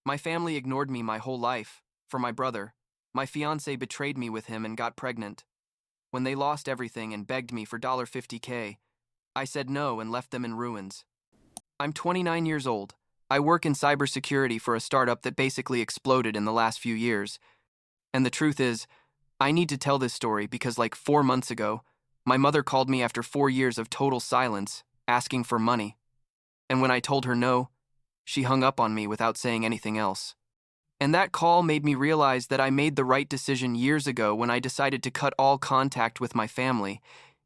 My family ignored me my whole life. For my brother, my fiancée betrayed me with him and got pregnant. When they lost everything and begged me for $50K, I said no and left them in ruins. I'm 29 years old. I work in cybersecurity for a startup that basically exploded in the last few years. And the truth is, I need to tell this story because like 4 months ago, my mother called me after 4 years of total silence, asking for money. And when I told her no, she hung up on me without saying anything else. And that call made me realize that I made the right decision years ago when I decided to cut all contact with my family,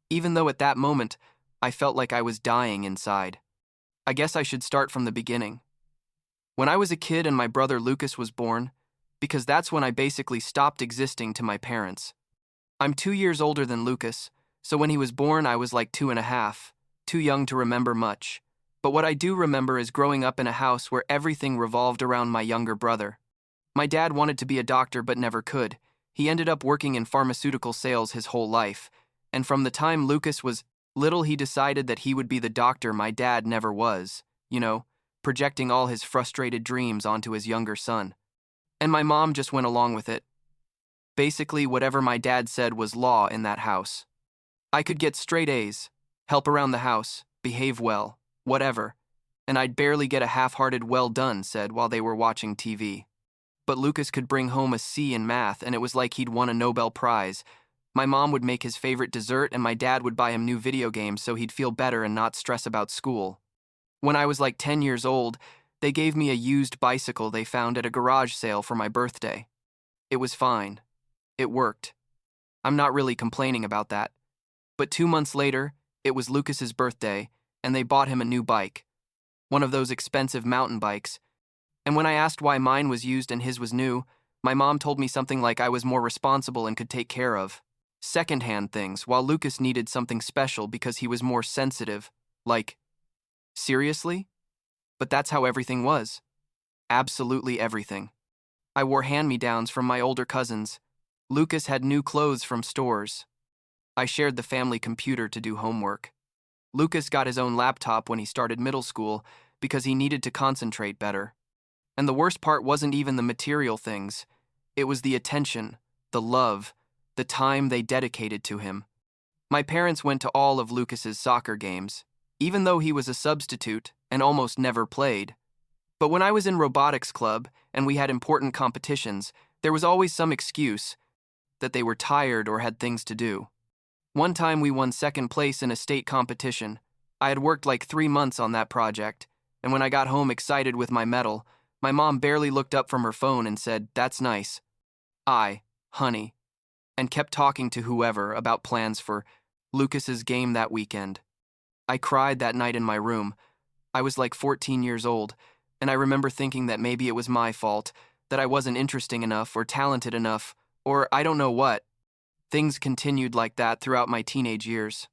even though at that moment, I felt like I was dying inside. I guess I should start from the beginning. When I was a kid and my brother Lucas was born, because that's when I basically stopped existing to my parents. I'm 2 years older than Lucas, so when he was born I was like 2.5, too young to remember much. But what I do remember is growing up in a house where everything revolved around my younger brother. My dad wanted to be a doctor but never could. He ended up working in pharmaceutical sales his whole life, and from the time Lucas was little he decided that he would be the doctor my dad never was, projecting all his frustrated dreams onto his younger son. And my mom just went along with it. Basically, whatever my dad said was law in that house. I could get straight A's, help around the house, behave well, whatever, and I'd barely get a half-hearted well done said while they were watching TV. But Lucas could bring home a C in math and it was like he'd won a Nobel Prize. My mom would make his favorite dessert and my dad would buy him new video games so he'd feel better and not stress about school. When I was like 10 years old, they gave me a used bicycle they found at a garage sale for my birthday. It was fine. It worked. I'm not really complaining about that. But 2 months later, it was Lucas's birthday, and they bought him a new bike. One of those expensive mountain bikes. And when I asked why mine was used and his was new, my mom told me something like I was more responsible and could take care of second-hand things, while Lucas needed something special because he was more sensitive. Like, seriously? But that's how everything was. Absolutely everything. I wore hand-me-downs from my older cousins. Lucas had new clothes from stores. I shared the family computer to do homework. Lucas got his own laptop when he started middle school because he needed to concentrate better. And the worst part wasn't even the material things. It was the attention, the love, the time they dedicated to him. My parents went to all of Lucas's soccer games, even though he was a substitute and almost never played. But when I was in robotics club and we had important competitions, there was always some excuse that they were tired or had things to do. One time we won second place in a state competition. I had worked like 3 months on that project, and when I got home excited with my medal, my mom barely looked up from her phone and said, "That's nice. Honey," and kept talking to whoever about plans for Lucas's game that weekend. I cried that night in my room. I was like 14 years old, and I remember thinking that maybe it was my fault, that I wasn't interesting enough or talented enough, or I don't know what. Things continued like that throughout my teenage years.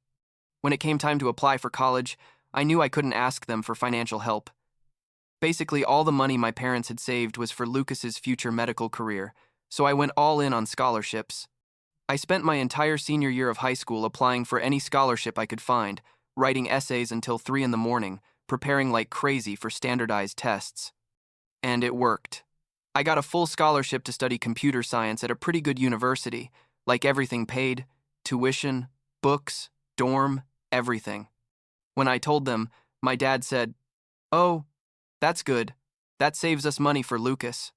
When it came time to apply for college, I knew I couldn't ask them for financial help. Basically, all the money my parents had saved was for Lucas's future medical career, so I went all in on scholarships. I spent my entire senior year of high school applying for any scholarship I could find, writing essays until 3 in the morning, preparing like crazy for standardized tests. And it worked. I got a full scholarship to study computer science at a pretty good university, like everything paid, tuition, books, dorm, everything. When I told them, my dad said, "Oh, that's good. That saves us money for Lucas."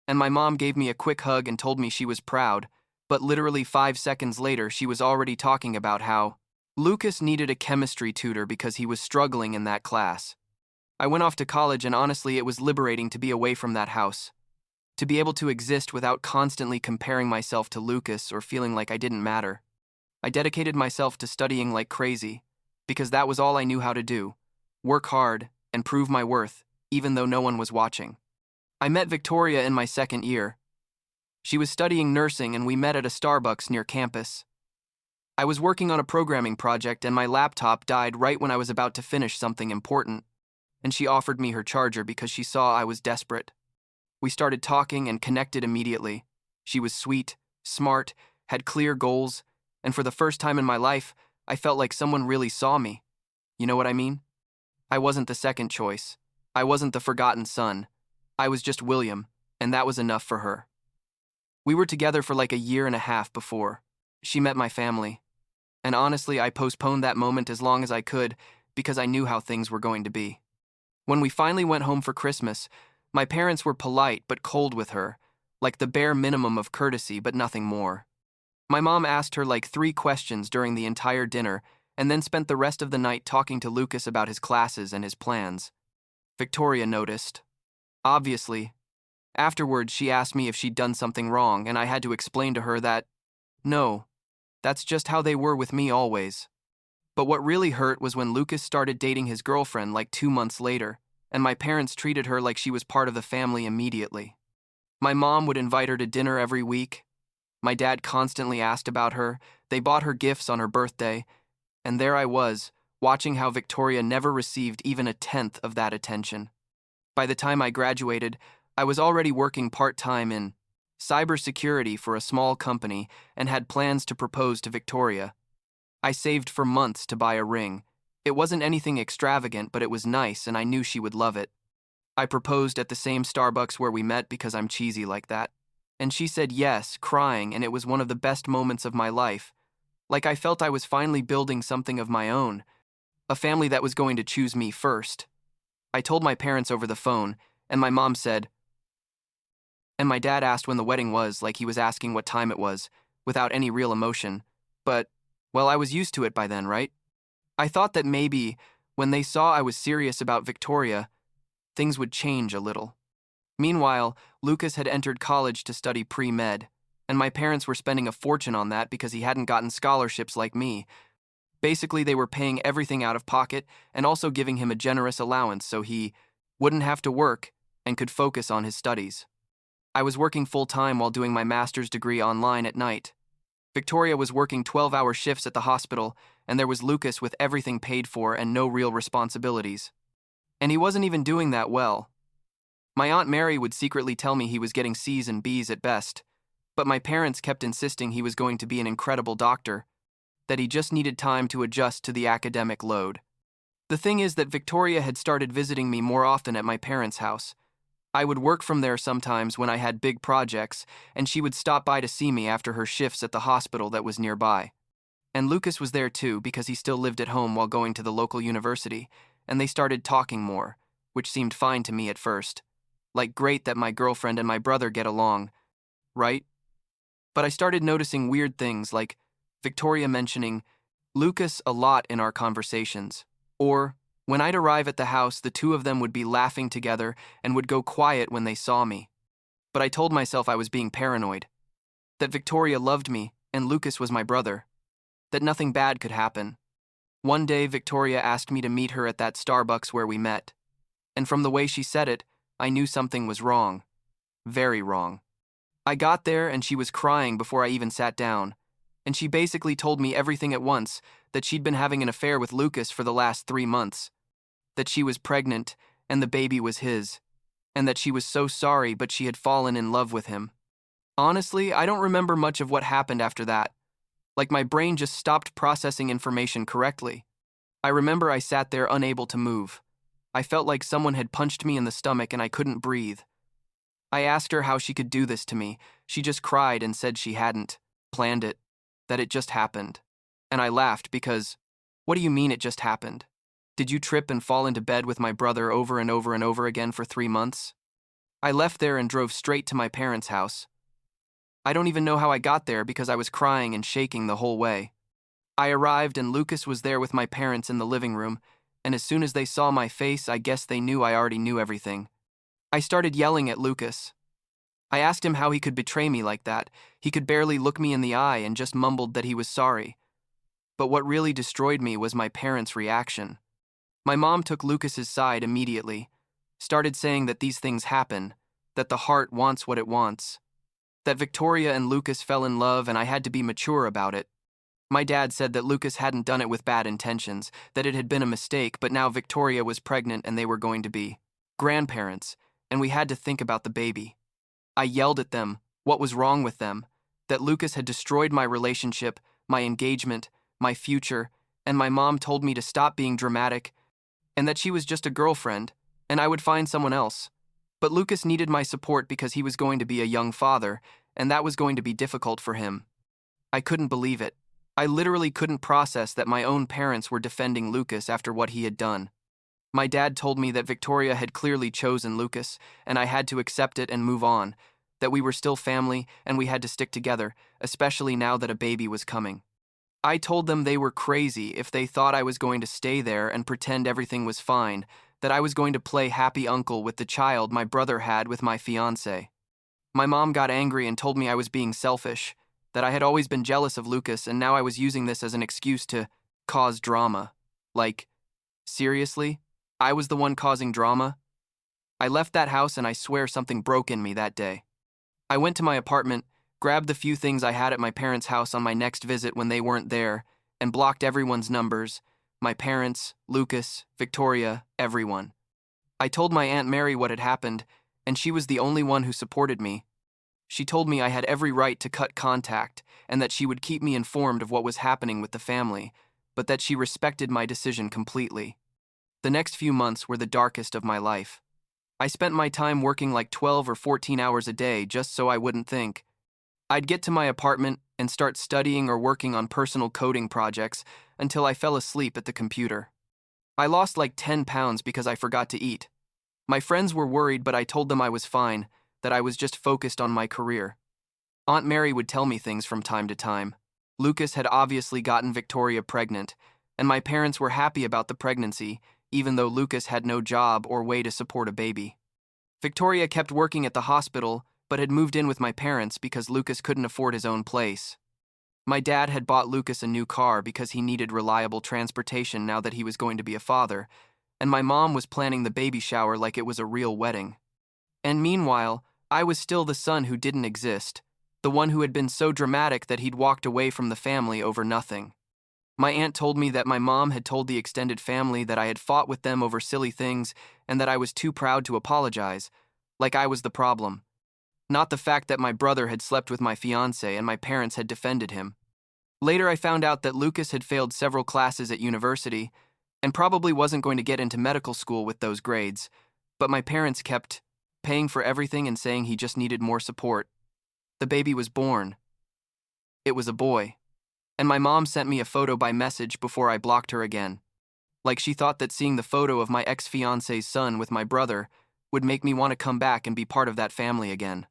And my mom gave me a quick hug and told me she was proud, but literally 5 seconds later she was already talking about how Lucas needed a chemistry tutor because he was struggling in that class. I went off to college and honestly it was liberating to be away from that house. To be able to exist without constantly comparing myself to Lucas or feeling like I didn't matter. I dedicated myself to studying like crazy, because that was all I knew how to do. Work hard and prove my worth, even though no one was watching. I met Victoria in my second year. She was studying nursing and we met at a Starbucks near campus. I was working on a programming project and my laptop died right when I was about to finish something important, and she offered me her charger because she saw I was desperate. We started talking and connected immediately. She was sweet, smart, had clear goals, and for the first time in my life, I felt like someone really saw me. You know what I mean? I wasn't the second choice. I wasn't the forgotten son. I was just William, and that was enough for her. We were together for like a year and a half before she met my family, and honestly, I postponed that moment as long as I could because I knew how things were going to be. When we finally went home for Christmas, my parents were polite but cold with her, like the bare minimum of courtesy but nothing more. My mom asked her like 3 questions during the entire dinner and then spent the rest of the night talking to Lucas about his classes and his plans. Victoria noticed. Obviously. Afterwards, she asked me if she'd done something wrong, and I had to explain to her that, no, that's just how they were with me always. But what really hurt was when Lucas started dating his girlfriend like 2 months later, and my parents treated her like she was part of the family immediately. My mom would invite her to dinner every week. My dad constantly asked about her. They bought her gifts on her birthday, and there I was, watching how Victoria never received even a tenth of that attention. By the time I graduated, I was already working part-time in cybersecurity for a small company and had plans to propose to Victoria. I saved for months to buy a ring. It wasn't anything extravagant, but it was nice and I knew she would love it. I proposed at the same Starbucks where we met because I'm cheesy like that. And she said yes, crying, and it was one of the best moments of my life. Like I felt I was finally building something of my own, a family that was going to choose me first. I told my parents over the phone, and my mom said, and my dad asked when the wedding was, like he was asking what time it was, without any real emotion. But, well, I was used to it by then, right? I thought that maybe, when they saw I was serious about Victoria, things would change a little. Meanwhile, Lucas had entered college to study pre-med, and my parents were spending a fortune on that because he hadn't gotten scholarships like me. Basically, they were paying everything out of pocket and also giving him a generous allowance so he wouldn't have to work and could focus on his studies. I was working full-time while doing my master's degree online at night. Victoria was working 12-hour shifts at the hospital, and there was Lucas with everything paid for and no real responsibilities. And he wasn't even doing that well. My Aunt Mary would secretly tell me he was getting C's and B's at best, but my parents kept insisting he was going to be an incredible doctor, that he just needed time to adjust to the academic load. The thing is that Victoria had started visiting me more often at my parents' house. I would work from there sometimes when I had big projects, and she would stop by to see me after her shifts at the hospital that was nearby. And Lucas was there too because he still lived at home while going to the local university, and they started talking more, which seemed fine to me at first. Like great that my girlfriend and my brother get along, right? But I started noticing weird things like Victoria mentioning Lucas a lot in our conversations, or when I'd arrive at the house, the two of them would be laughing together and would go quiet when they saw me. But I told myself I was being paranoid, that Victoria loved me and Lucas was my brother, that nothing bad could happen. One day, Victoria asked me to meet her at that Starbucks where we met, and from the way she said it, I knew something was wrong. Very wrong. I got there and she was crying before I even sat down, and she basically told me everything at once, that she'd been having an affair with Lucas for the last 3 months, that she was pregnant and the baby was his, and that she was so sorry but she had fallen in love with him. Honestly, I don't remember much of what happened after that. Like my brain just stopped processing information correctly. I remember I sat there unable to move. I felt like someone had punched me in the stomach and I couldn't breathe. I asked her how she could do this to me. She just cried and said she hadn't planned it, that it just happened. And I laughed because, what do you mean it just happened? Did you trip and fall into bed with my brother over and over and over again for 3 months? I left there and drove straight to my parents' house. I don't even know how I got there because I was crying and shaking the whole way. I arrived and Lucas was there with my parents in the living room, and as soon as they saw my face, I guess they knew I already knew everything. I started yelling at Lucas. I asked him how he could betray me like that. He could barely look me in the eye and just mumbled that he was sorry. But what really destroyed me was my parents' reaction. My mom took Lucas's side immediately, started saying that these things happen, that the heart wants what it wants, that Victoria and Lucas fell in love and I had to be mature about it. My dad said that Lucas hadn't done it with bad intentions, that it had been a mistake, but now Victoria was pregnant and they were going to be grandparents, and we had to think about the baby. I yelled at them, what was wrong with them, that Lucas had destroyed my relationship, my engagement, my future, and my mom told me to stop being dramatic, and that she was just a girlfriend, and I would find someone else. But Lucas needed my support because he was going to be a young father, and that was going to be difficult for him. I couldn't believe it. I literally couldn't process that my own parents were defending Lucas after what he had done. My dad told me that Victoria had clearly chosen Lucas, and I had to accept it and move on, that we were still family and we had to stick together, especially now that a baby was coming. I told them they were crazy if they thought I was going to stay there and pretend everything was fine, that I was going to play happy uncle with the child my brother had with my fiancée. My mom got angry and told me I was being selfish, that I had always been jealous of Lucas and now I was using this as an excuse to cause drama. Like, seriously? I was the one causing drama? I left that house and I swear something broke in me that day. I went to my apartment, grabbed the few things I had at my parents' house on my next visit when they weren't there, and blocked everyone's numbers, my parents, Lucas, Victoria, everyone. I told my Aunt Mary what had happened, and she was the only one who supported me. She told me I had every right to cut contact and that she would keep me informed of what was happening with the family, but that she respected my decision completely. The next few months were the darkest of my life. I spent my time working like 12 or 14 hours a day just so I wouldn't think. I'd get to my apartment and start studying or working on personal coding projects until I fell asleep at the computer. I lost like 10 pounds because I forgot to eat. My friends were worried, but I told them I was fine, that I was just focused on my career. Aunt Mary would tell me things from time to time. Lucas had obviously gotten Victoria pregnant, and my parents were happy about the pregnancy, even though Lucas had no job or way to support a baby. Victoria kept working at the hospital, but had moved in with my parents because Lucas couldn't afford his own place. My dad had bought Lucas a new car because he needed reliable transportation now that he was going to be a father, and my mom was planning the baby shower like it was a real wedding. And meanwhile, I was still the son who didn't exist, the one who had been so dramatic that he'd walked away from the family over nothing. My aunt told me that my mom had told the extended family that I had fought with them over silly things and that I was too proud to apologize, like I was the problem. Not the fact that my brother had slept with my fiancée and my parents had defended him. Later I found out that Lucas had failed several classes at university and probably wasn't going to get into medical school with those grades, but my parents kept paying for everything and saying he just needed more support. The baby was born. It was a boy. And my mom sent me a photo by message before I blocked her again. Like she thought that seeing the photo of my ex-fiancé's son with my brother would make me want to come back and be part of that family again.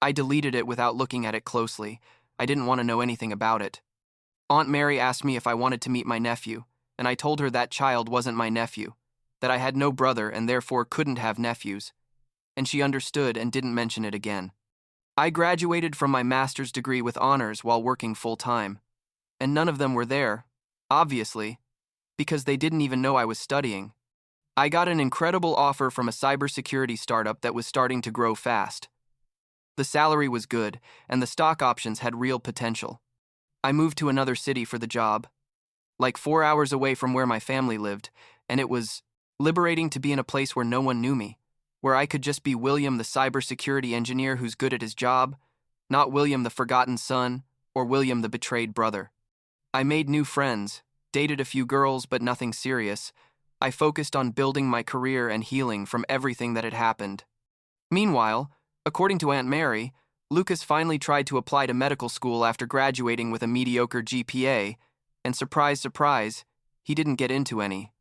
I deleted it without looking at it closely. I didn't want to know anything about it. Aunt Mary asked me if I wanted to meet my nephew, and I told her that child wasn't my nephew, that I had no brother and therefore couldn't have nephews, and she understood and didn't mention it again. I graduated from my master's degree with honors while working full-time, and none of them were there, obviously, because they didn't even know I was studying. I got an incredible offer from a cybersecurity startup that was starting to grow fast. The salary was good, and the stock options had real potential. I moved to another city for the job, like 4 hours away from where my family lived, and it was liberating to be in a place where no one knew me, where I could just be William the cybersecurity engineer who's good at his job, not William the forgotten son or William the betrayed brother. I made new friends, dated a few girls but nothing serious. I focused on building my career and healing from everything that had happened. Meanwhile, according to Aunt Mary, Lucas finally tried to apply to medical school after graduating with a mediocre GPA, and surprise, surprise, he didn't get into any.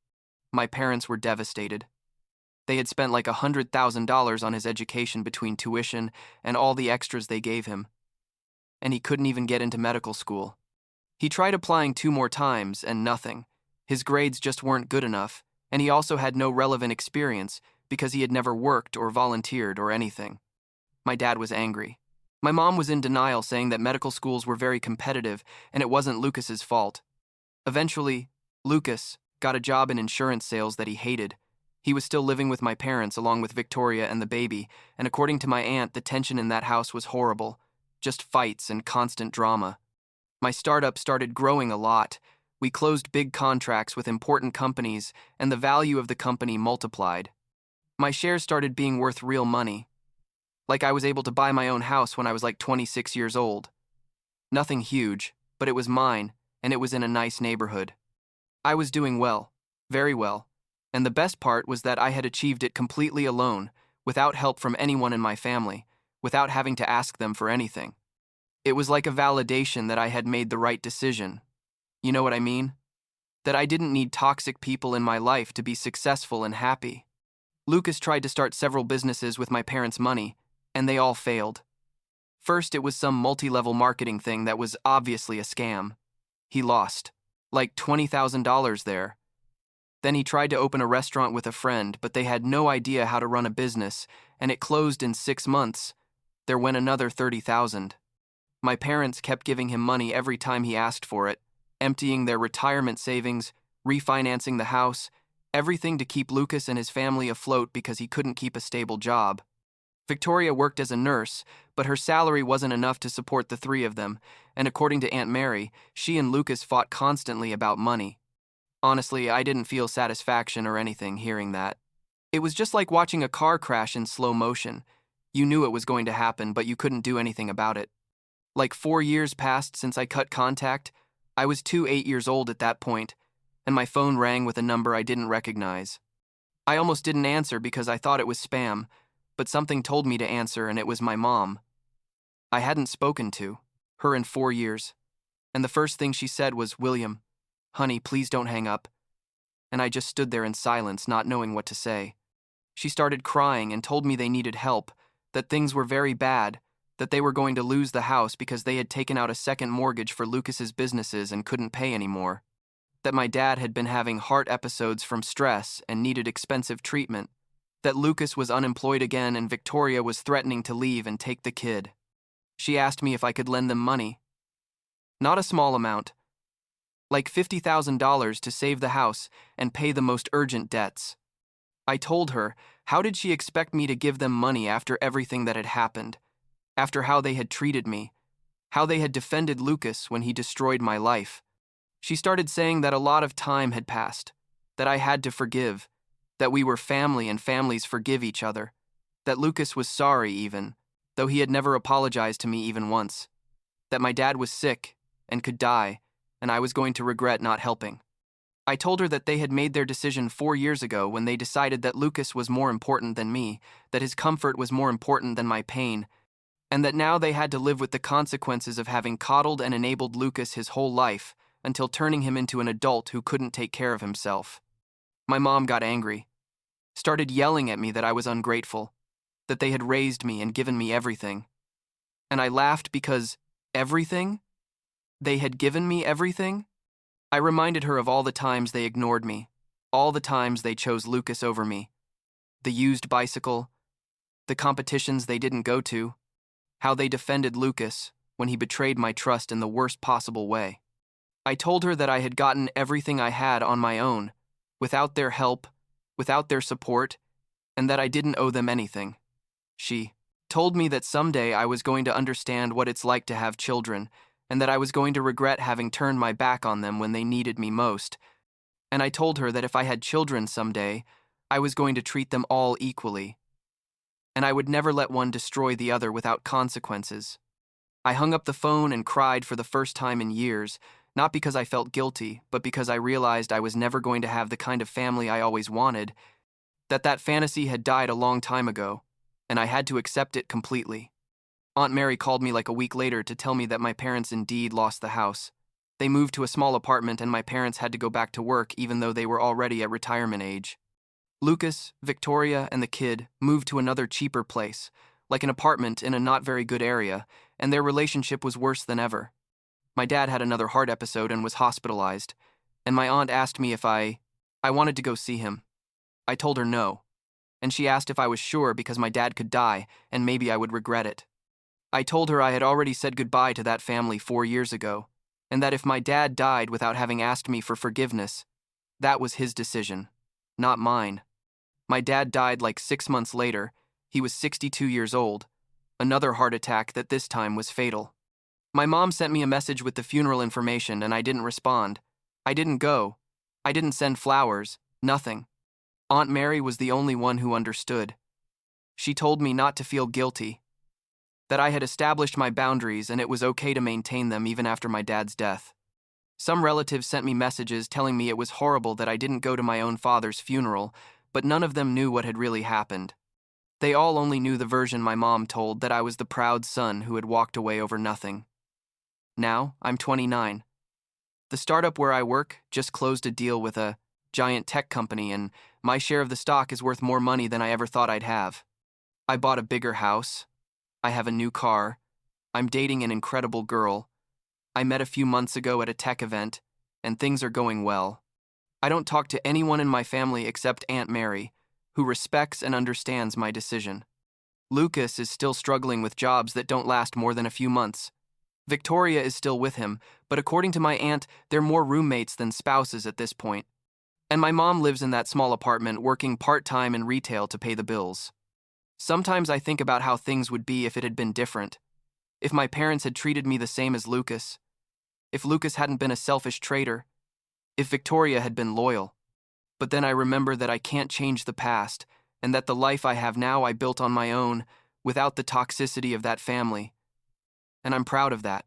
My parents were devastated. They had spent like $100,000 on his education between tuition and all the extras they gave him. And he couldn't even get into medical school. He tried applying 2 more times and nothing. His grades just weren't good enough, and he also had no relevant experience because he had never worked or volunteered or anything. My dad was angry. My mom was in denial, saying that medical schools were very competitive and it wasn't Lucas's fault. Eventually, Lucas got a job in insurance sales that he hated. He was still living with my parents along with Victoria and the baby, and according to my aunt, the tension in that house was horrible. Just fights and constant drama. My startup started growing a lot. We closed big contracts with important companies, and the value of the company multiplied. My shares started being worth real money. Like I was able to buy my own house when I was like 26 years old. Nothing huge, but it was mine, and it was in a nice neighborhood. I was doing well, very well, and the best part was that I had achieved it completely alone, without help from anyone in my family, without having to ask them for anything. It was like a validation that I had made the right decision. You know what I mean? That I didn't need toxic people in my life to be successful and happy. Lucas tried to start several businesses with my parents' money, and they all failed. First, it was some multi-level marketing thing that was obviously a scam. He lost, like $20,000 there. Then he tried to open a restaurant with a friend, but they had no idea how to run a business, and it closed in 6 months. There went another $30,000. My parents kept giving him money every time he asked for it, emptying their retirement savings, refinancing the house, everything to keep Lucas and his family afloat because he couldn't keep a stable job. Victoria worked as a nurse, but her salary wasn't enough to support the three of them, and according to Aunt Mary, she and Lucas fought constantly about money. Honestly, I didn't feel satisfaction or anything hearing that. It was just like watching a car crash in slow motion. You knew it was going to happen, but you couldn't do anything about it. Like 4 years passed since I cut contact. I was 8 years old at that point, and my phone rang with a number I didn't recognize. I almost didn't answer because I thought it was spam, but something told me to answer, and it was my mom. I hadn't spoken to her in 4 years, and the first thing she said was, "William, honey, please don't hang up." And I just stood there in silence, not knowing what to say. She started crying and told me they needed help, that things were very bad, that they were going to lose the house because they had taken out a second mortgage for Lucas's businesses and couldn't pay anymore, that my dad had been having heart episodes from stress and needed expensive treatment, that Lucas was unemployed again and Victoria was threatening to leave and take the kid. She asked me if I could lend them money. Not a small amount, like $50,000 to save the house and pay the most urgent debts. I told her, how did she expect me to give them money after everything that had happened, after how they had treated me, how they had defended Lucas when he destroyed my life? She started saying that a lot of time had passed, that I had to forgive, that we were family and families forgive each other, that Lucas was sorry even, though he had never apologized to me even once, that my dad was sick and could die, and I was going to regret not helping. I told her that they had made their decision 4 years ago when they decided that Lucas was more important than me, that his comfort was more important than my pain, and that now they had to live with the consequences of having coddled and enabled Lucas his whole life until turning him into an adult who couldn't take care of himself. My mom got angry, started yelling at me that I was ungrateful, that they had raised me and given me everything. And I laughed because everything? They had given me everything? I reminded her of all the times they ignored me, all the times they chose Lucas over me, the used bicycle, the competitions they didn't go to, how they defended Lucas when he betrayed my trust in the worst possible way. I told her that I had gotten everything I had on my own, without their help, without their support, and that I didn't owe them anything. She told me that someday I was going to understand what it's like to have children, and that I was going to regret having turned my back on them when they needed me most. And I told her that if I had children someday, I was going to treat them all equally, and I would never let one destroy the other without consequences. I hung up the phone and cried for the first time in years, not because I felt guilty, but because I realized I was never going to have the kind of family I always wanted, that fantasy had died a long time ago, and I had to accept it completely. Aunt Mary called me like a week later to tell me that my parents indeed lost the house. They moved to a small apartment and my parents had to go back to work even though they were already at retirement age. Lucas, Victoria, and the kid moved to another cheaper place, like an apartment in a not very good area, and their relationship was worse than ever. My dad had another heart episode and was hospitalized, and my aunt asked me if I wanted to go see him. I told her no, and she asked if I was sure because my dad could die and maybe I would regret it. I told her I had already said goodbye to that family 4 years ago, and that if my dad died without having asked me for forgiveness, that was his decision, not mine. My dad died like 6 months later. He was 62 years old, another heart attack that this time was fatal. My mom sent me a message with the funeral information and I didn't respond. I didn't go. I didn't send flowers, nothing. Aunt Mary was the only one who understood. She told me not to feel guilty, that I had established my boundaries and it was okay to maintain them even after my dad's death. Some relatives sent me messages telling me it was horrible that I didn't go to my own father's funeral, but none of them knew what had really happened. They all only knew the version my mom told, that I was the proud son who had walked away over nothing. Now, I'm 29. The startup where I work just closed a deal with a giant tech company, and my share of the stock is worth more money than I ever thought I'd have. I bought a bigger house. I have a new car. I'm dating an incredible girl. I met a few months ago at a tech event, and things are going well. I don't talk to anyone in my family except Aunt Mary, who respects and understands my decision. Lucas is still struggling with jobs that don't last more than a few months. Victoria is still with him, but according to my aunt, they're more roommates than spouses at this point. And my mom lives in that small apartment, working part-time in retail to pay the bills. Sometimes I think about how things would be if it had been different. If my parents had treated me the same as Lucas. If Lucas hadn't been a selfish traitor. If Victoria had been loyal. But then I remember that I can't change the past, and that the life I have now I built on my own, without the toxicity of that family. And I'm proud of that.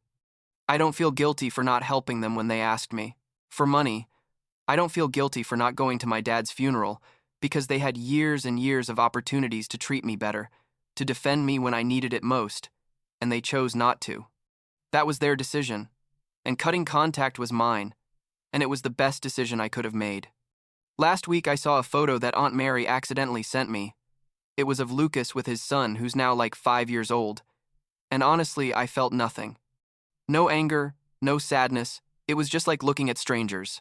I don't feel guilty for not helping them when they asked me for money. I don't feel guilty for not going to my dad's funeral, because they had years and years of opportunities to treat me better, to defend me when I needed it most, and they chose not to. That was their decision, and cutting contact was mine, and it was the best decision I could have made. Last week I saw a photo that Aunt Mary accidentally sent me. It was of Lucas with his son, who's now like 5 years old, and honestly I felt nothing. No anger, no sadness, it was just like looking at strangers.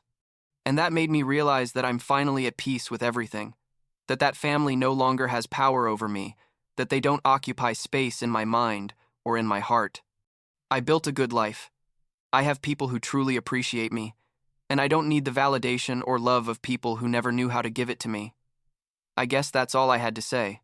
And that made me realize that I'm finally at peace with everything, that family no longer has power over me, that they don't occupy space in my mind or in my heart. I built a good life. I have people who truly appreciate me, and I don't need the validation or love of people who never knew how to give it to me. I guess that's all I had to say.